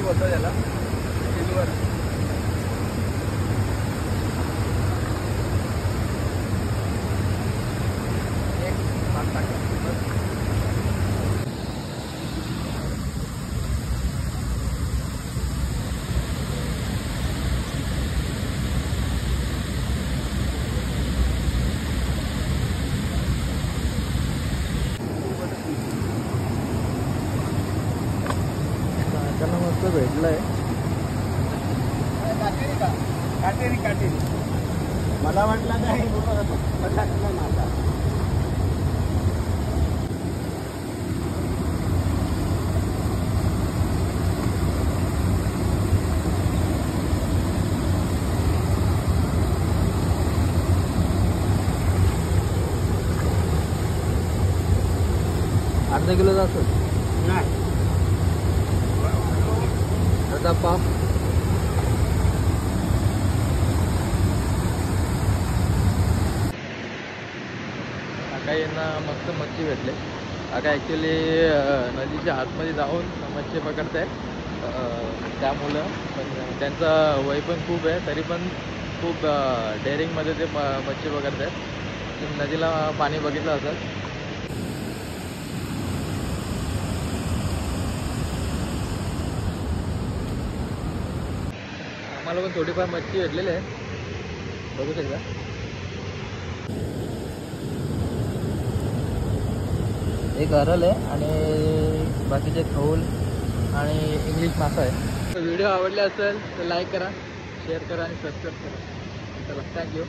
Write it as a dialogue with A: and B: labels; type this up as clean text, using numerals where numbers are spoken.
A: बोलतो त्याला, सिल्वर. एक भाग टाका.
B: त्यांना मस्त भेटलंय.
A: काटेरी मला वाटलं नाही माझा.
B: अर्धा किलोचा असेल.
A: नाही
B: अर्धा पाव. काका यांना मस्त मच्छी भेटले. काका ॲक्च्युली नदीच्या आतमध्ये जाऊन मच्छी पकडत आहेत. त्यामुळं पण त्यांचं वय पण खूप आहे, तरी पण खूप डेअरिंगमध्ये ते मच्छी पकडत आहेत. नदीला पाणी बघितलं असेल. आम्हाला पण थोडीफार मच्छी भेटलेली आहे, बघू शकता. एक हरल आहे आणि बाकीचे खऊल आणि इंग्लिश मासा आहे. व्हिडिओ आवडले असेल तर लाईक करा, शेअर करा आणि सबस्क्राईब करा. चला, थँक्यू.